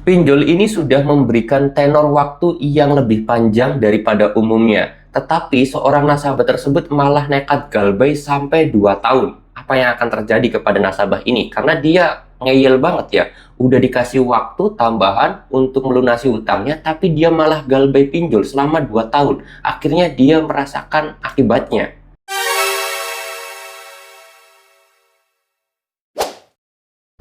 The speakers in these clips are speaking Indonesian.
Pinjol ini sudah memberikan tenor waktu yang lebih panjang daripada umumnya, tetapi seorang nasabah tersebut malah nekat galbay sampai 2 tahun. Apa yang akan terjadi kepada nasabah ini? Karena dia ngeyel banget ya, udah dikasih waktu tambahan untuk melunasi hutangnya, tapi dia malah galbay pinjol selama 2 tahun. Akhirnya dia merasakan akibatnya.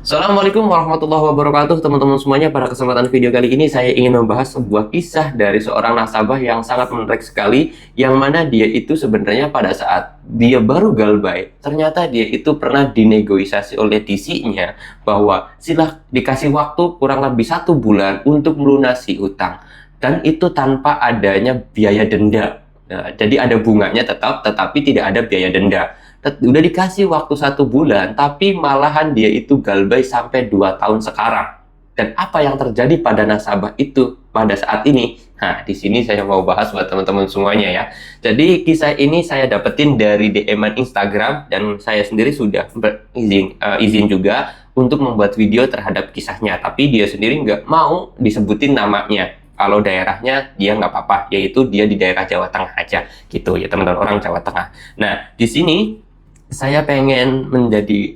Assalamualaikum warahmatullahi wabarakatuh teman-teman semuanya. Pada kesempatan video kali ini saya ingin membahas sebuah kisah dari seorang nasabah yang sangat menarik sekali, yang mana dia itu sebenarnya pada saat dia baru galbay, ternyata dia itu pernah dinegosiasi oleh DC-nya bahwa silah dikasih waktu kurang lebih 1 bulan untuk melunasi utang, dan itu tanpa adanya biaya denda. Nah, jadi ada bunganya tetapi tidak ada biaya denda. Udah dikasih waktu 1 bulan, tapi malahan dia itu galbay sampai 2 tahun sekarang. Dan apa yang terjadi pada nasabah itu pada saat ini? Nah, di sini saya mau bahas buat teman-teman semuanya ya. Jadi kisah ini saya dapetin dari DM-an Instagram, dan saya sendiri sudah izin juga untuk membuat video terhadap kisahnya. Tapi dia sendiri nggak mau disebutin namanya. Kalau daerahnya dia nggak apa-apa, yaitu dia di daerah Jawa Tengah aja, gitu ya teman-teman, orang Jawa Tengah. Nah, di sini saya pengen menjadi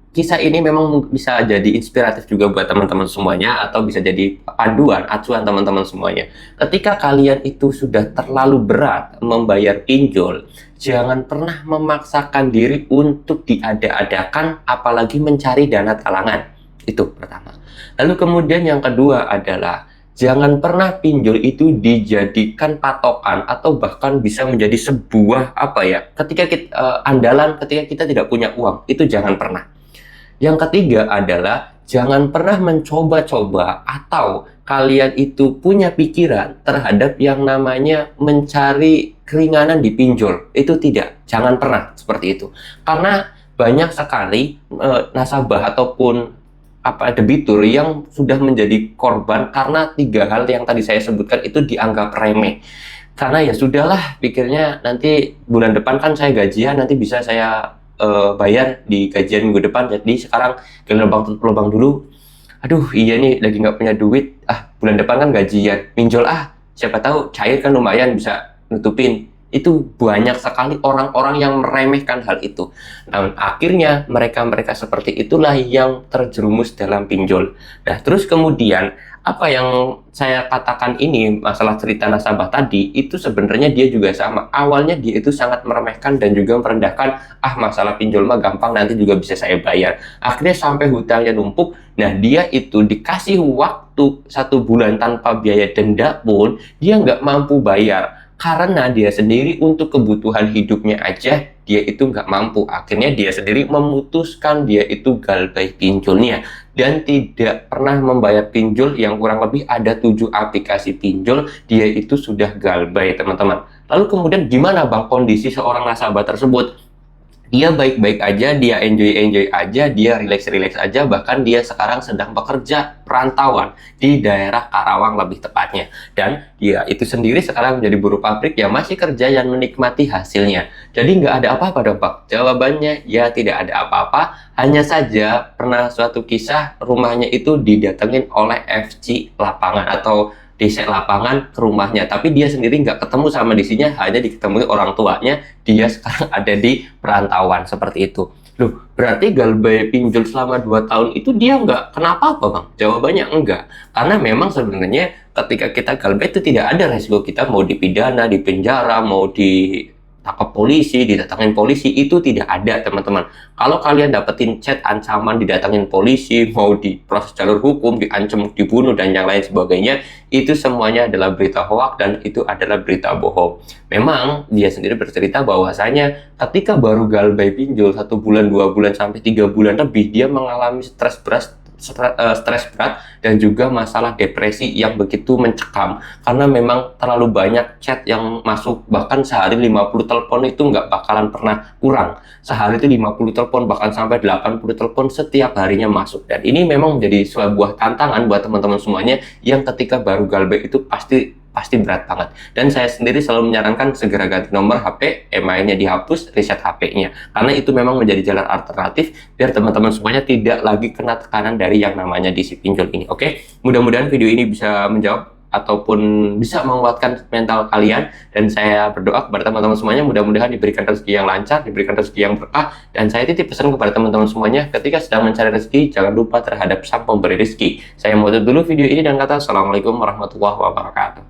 kisah ini memang bisa jadi inspiratif juga buat teman-teman semuanya, atau bisa jadi panduan acuan teman-teman semuanya. Ketika kalian itu sudah terlalu berat membayar pinjol, jangan pernah memaksakan diri untuk diada-adakan, apalagi mencari dana talangan. Itu pertama. Lalu kemudian yang kedua adalah jangan pernah pinjol itu dijadikan patokan atau bahkan bisa menjadi sebuah andalan ketika kita tidak punya uang. Itu jangan pernah. Yang ketiga adalah jangan pernah mencoba-coba atau kalian itu punya pikiran terhadap yang namanya mencari keringanan di pinjol. Itu tidak, jangan pernah seperti itu. Karena banyak sekali nasabah ataupun debitur yang sudah menjadi korban karena 3 hal yang tadi saya sebutkan itu dianggap remeh. Karena ya sudahlah, pikirnya nanti bulan depan kan saya gajian, nanti bisa saya bayar di gajian minggu depan, jadi sekarang lubang dulu. Aduh iya nih lagi nggak punya duit, bulan depan kan gajian, pinjol siapa tahu cair kan, lumayan bisa nutupin. Itu banyak sekali orang-orang yang meremehkan hal itu. Namun akhirnya mereka seperti itulah yang terjerumus dalam pinjol. Nah, terus kemudian apa yang saya katakan ini, masalah cerita nasabah tadi, itu sebenarnya dia juga sama. Awalnya dia itu sangat meremehkan dan juga merendahkan, masalah pinjol mah gampang, nanti juga bisa saya bayar. Akhirnya sampai hutangnya numpuk. Nah, dia itu dikasih waktu 1 bulan tanpa biaya denda pun dia nggak mampu bayar. Karena dia sendiri untuk kebutuhan hidupnya aja dia itu nggak mampu. Akhirnya dia sendiri memutuskan dia itu galbay pinjolnya, dan tidak pernah membayar pinjol yang kurang lebih ada 7 aplikasi pinjol dia itu sudah galbay, teman-teman. Lalu kemudian gimana bang kondisi seorang nasabah tersebut? Dia baik-baik aja, dia enjoy aja, dia relax aja, bahkan dia sekarang sedang bekerja perantauan di daerah Karawang lebih tepatnya. Dan dia itu sendiri sekarang menjadi buruh pabrik yang masih kerja dan menikmati hasilnya. Jadi nggak ada apa-apa dong Pak? Jawabannya ya tidak ada apa-apa, hanya saja pernah suatu kisah rumahnya itu didatengin oleh FC lapangan atau DC lapangan ke rumahnya, tapi dia sendiri nggak ketemu sama DC-nya, hanya ditemui orang tuanya. Dia sekarang ada di perantauan seperti itu. Loh, berarti galbay pinjol selama 2 tahun itu dia nggak kenapa-apa bang? Jawabannya enggak, karena memang sebenarnya ketika kita galbay itu tidak ada resiko kita mau dipidana, dipenjara, mau ditangkap polisi, didatangin polisi, itu tidak ada teman-teman. Kalau kalian dapetin chat ancaman didatangin polisi, mau diproses jalur hukum, diancam dibunuh dan yang lain sebagainya, itu semuanya adalah berita hoak dan itu adalah berita bohong. Memang dia sendiri bercerita bahwasanya ketika baru galbay pinjol 1 bulan, 2 bulan sampai 3 bulan lebih, dia mengalami stres berat dan juga masalah depresi yang begitu mencekam, karena memang terlalu banyak chat yang masuk. Bahkan sehari 50 telepon itu nggak bakalan pernah kurang. Sehari itu 50 telepon, bahkan sampai 80 telepon setiap harinya masuk. Dan ini memang menjadi sebuah tantangan buat teman-teman semuanya yang ketika baru galbay itu pasti pasti berat banget. Dan saya sendiri selalu menyarankan segera ganti nomor HP, emailnya dihapus, reset HP-nya. Karena itu memang menjadi jalan alternatif biar teman-teman semuanya tidak lagi kena tekanan dari yang namanya DC pinjol ini. Oke, mudah-mudahan video ini bisa menjawab ataupun bisa menguatkan mental kalian, dan saya berdoa kepada teman-teman semuanya mudah-mudahan diberikan rezeki yang lancar, diberikan rezeki yang berkah, dan saya titip pesan kepada teman-teman semuanya ketika sedang mencari rezeki jangan lupa terhadap sang pemberi rezeki. Saya mau tutup dulu video ini dan kata assalamualaikum warahmatullahi wabarakatuh.